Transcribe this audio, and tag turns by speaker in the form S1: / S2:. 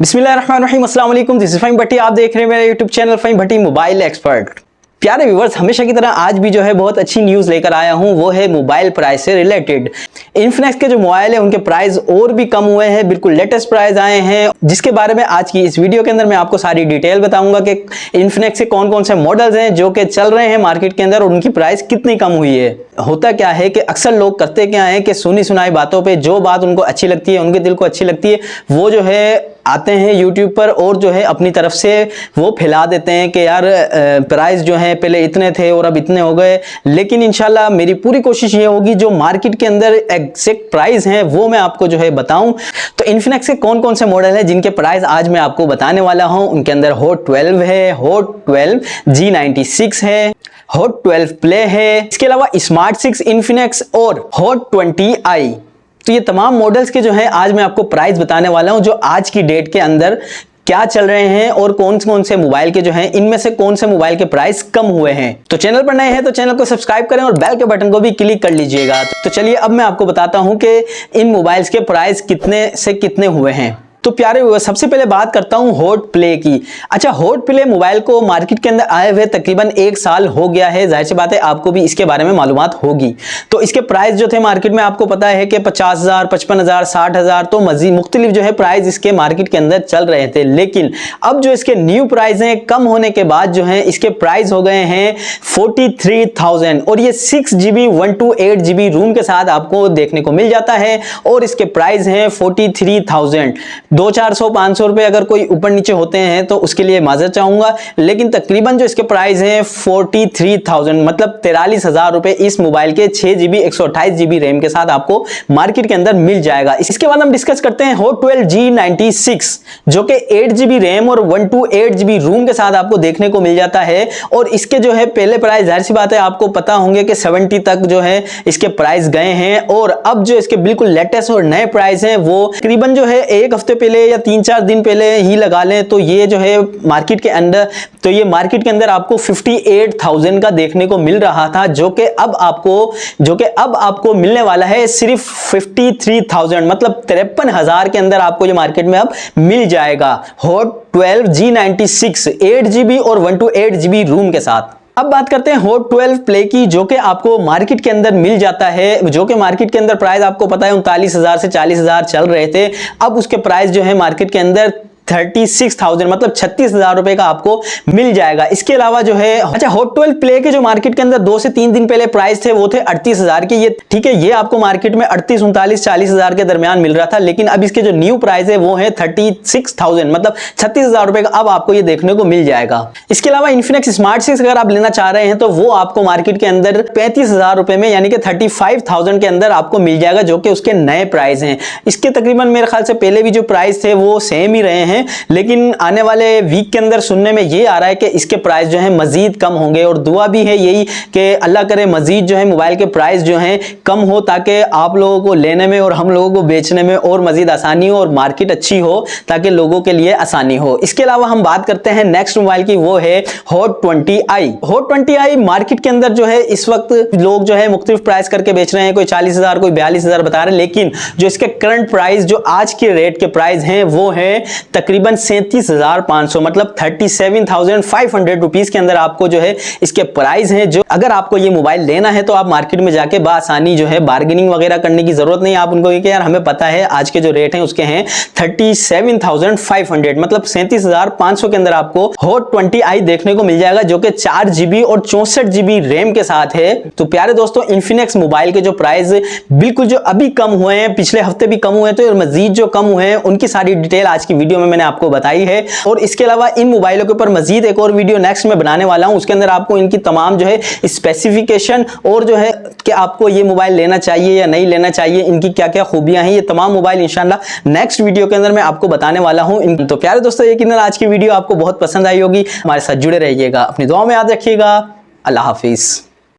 S1: बिस्मिल्लाहिर्रहमानिर्रहीम, अस्सलाम वालेकुम। दिस इज फ़हीम भट्टी। आप देख रहे हैं मेरा यूट्यूब चैनल फ़हीम भट्टी मोबाइल एक्सपर्ट। प्यारे व्यूवर्स, हमेशा की तरह आज भी जो है बहुत अच्छी न्यूज़ लेकर आया हूं, वो है मोबाइल प्राइस से रिलेटेड। इन्फिनेक्स के जो मोबाइल है उनके प्राइस और भी कम हुए हैं, बिल्कुल लेटेस्ट प्राइस आए हैं, जिसके बारे में आज की इस वीडियो के अंदर मैं आपको सारी डिटेल बताऊंगा कि इन्फिनेक्स के कौन कौन से मॉडल्स हैं जो कि चल रहे हैं मार्केट के अंदर और उनकी प्राइस कितनी कम हुई है। होता क्या है कि अक्सर लोग करते क्या है कि सुनी सुनाई बातों पे जो बात उनको अच्छी लगती है, उनके दिल को अच्छी लगती है, वो जो है आते हैं यूट्यूब पर और जो है अपनी तरफ से वो फैला देते हैं कि यार प्राइस जो है पहले इतने थे और अब इतने हो गए। लेकिन इंशाल्लाह मेरी पूरी कोशिश ये होगी जो मार्केट के अंदर एग्जैक्ट प्राइस हैं वो मैं आपको जो है बताऊं। तो इन्फिनेक्स के कौन कौन से मॉडल हैं जिनके प्राइस आज मैं आपको बताने वाला हूं। उनके अंदर हॉट 12 है, हॉट 12 G96 है, हॉट 12 प्ले है, इसके अलावा स्मार्ट 6 इन्फिनेक्स और हॉट 20i। तो ये तमाम मॉडल्स के जो है आज मैं आपको प्राइस बताने वाला हूं, जो आज की डेट के अंदर क्या चल रहे हैं और कौन कौन से मोबाइल के जो हैं इनमें से कौन से मोबाइल के प्राइस कम हुए हैं। तो चैनल पर नए हैं तो चैनल को सब्सक्राइब करें और बेल के बटन को भी क्लिक कर लीजिएगा। तो चलिए अब मैं आपको बताता हूं कि इन मोबाइल्स के प्राइस कितने से कितने हुए हैं। तो प्यारे सबसे पहले बात करता हूं हॉट प्ले की। अच्छा, हॉट प्ले मोबाइल को मार्केट के अंदर आए हुए तकरीबन 1 साल हो गया है। जाहिर सी बात है आपको भी इसके बारे में मालूमात होगी। तो इसके प्राइस जो थे मार्केट में आपको पता है कि 50,000, 55,000, 60,000 तो मजीद मुख्तलिफ जो है प्राइस इसके मार्केट के अंदर चल रहे थे। लेकिन अब जो इसके न्यू प्राइस हैं कम होने के बाद जो है इसके प्राइस हो गए हैं 43,000 और ये 6GB 128GB रूम के साथ आपको देखने को मिल जाता है और इसके प्राइस हैं 43,000। 200-400-500 रुपए अगर कोई ऊपर नीचे होते हैं तो उसके लिए माजरत चाहूंगा, लेकिन तकरीबन जो इसके प्राइस हैं 43,000 मतलब 43,000 रुपए इस मोबाइल के 6GB 128GB रैम के साथ आपको मार्केट के अंदर मिल जाएगा। इसके बाद हम डिस्कस करते हैं हॉट 12 G96 जो कि 8GB रैम और 128GB रूम के साथ आपको देखने को मिल जाता है और इसके जो है पहले प्राइस जाहिर सी बात है आपको पता होंगे कि 70 तक जो है इसके प्राइस गए हैं और अब जो इसके बिल्कुल लेटेस्ट और नए प्राइस हैं वो तकरीबन जो है एक हफ्ते पहले या 3-4 दिन पहले ही लगा लें तो ये जो है मार्केट के अंदर आपको 58,000 का देखने को मिल रहा था, जो कि अब आपको मिलने वाला है सिर्फ 53,000 मतलब 53,000 के अंदर आपको ये मार्केट में अब मिल जाएगा। हॉट 12 G96 8GB और 128GB रूम के साथ। अब बात करते हैं हॉट 12 प्ले की, जो कि आपको मार्केट के अंदर मिल जाता है, जो कि मार्केट के अंदर प्राइस आपको पता है 39,000 से 40,000 चल रहे थे। अब उसके प्राइस जो है मार्केट के अंदर 36,000 मतलब 36,000 रुपए का आपको मिल जाएगा। इसके अलावा जो है अच्छा हॉट 12 प्ले के जो मार्केट के अंदर 2 से 3 दिन पहले प्राइस थे वो थे 38,000 के। ये ठीक है, ये आपको मार्केट में 38, 39, 40,000 के दरमियान मिल रहा था, लेकिन अब इसके जो न्यू प्राइस है वो है 36,000 मतलब 36,000 रुपए का अब आपको ये देखने को मिल जाएगा। इसके अलावा इन्फिनेक्स स्मार्ट 6 अगर आप लेना चाह रहे हैं तो वो आपको मार्केट के अंदर 35,000 रुपए में यानी कि 35,000 के अंदर आपको मिल जाएगा, जो कि उसके नए प्राइस हैं। इसके तकरीबन मेरे ख्याल से पहले भी जो प्राइस थे वो सेम ही रहे हैं, लेकिन आने वाले वीक के अंदर सुनने में ये आ रहा है कि इसके प्राइस जो है मजीद कम होंगे और दुआ भी है यही कि अल्लाह करे मजीद जो है मोबाइल के प्राइस जो हैं कम हो, ताकि आप लोगों को लेने में और हम लोगों को बेचने में और मजीद आसानी हो और मार्केट अच्छी हो, ताकि लोगों के लिए आसानी हो। इसके अलावा हम बात करते हैं नेक्स्ट मोबाइल की, वो है hot 20i। Hot 20i market के अंदर जो है इस वक्त लोग जो है मुख्तलिफ प्राइस करके बेच रहे हैं, कोई 40,000 कोई 42,000 बता रहे हैं, लेकिन जो इसके करंट प्राइस जो आज के रेट के प्राइस हैं वो है तकरीबन 37,500 मतलब 37,500 रुपीस के अंदर आपको जो है इसके प्राइस हैं। जो अगर आपको ये मोबाइल लेना है तो आप मार्केट में जाके बासानी जो है बार्गेनिंग वगैरह करने की जरूरत नहीं है। आप उनको कि यार हमें पता है आज के जो रेट हैं उसके हैं 37,500 मतलब 37,500 के अंदर आपको हॉट 20i देखने को मिल जाएगा, जो कि 4GB और 64GB रैम के साथ है। तो प्यारे दोस्तों, इन्फिनेक्स मोबाइल के जो प्राइस बिल्कुल जो अभी कम हुए हैं, पिछले हफ्ते भी कम हुए हैं, तो मजीद जो कम हुए हैं उनकी सारी डिटेल आज की वीडियो में मैंने आपको बताई है। और इसके अलावा इन मोबाइलों के ऊपर मजीद एक और वीडियो नेक्स्ट में बनाने वाला हूं, उसके अंदर आपको इनकी तमाम जो है स्पेसिफिकेशन और जो है कि आपको ये मोबाइल लेना चाहिए या नहीं लेना चाहिए, इनकी क्या क्या खूबियां हैं, ये तमाम मोबाइल इंशाल्लाह नेक्स्ट वीडियो के अंदर मैं आपको बताने वाला हूं। तो प्यारे दोस्तों, यकीनन आज की वीडियो आपको बहुत पसंद आई होगी। हमारे साथ जुड़े रहिएगा, अपनी दुआ में याद रखिएगा। अल्लाह हाफिज।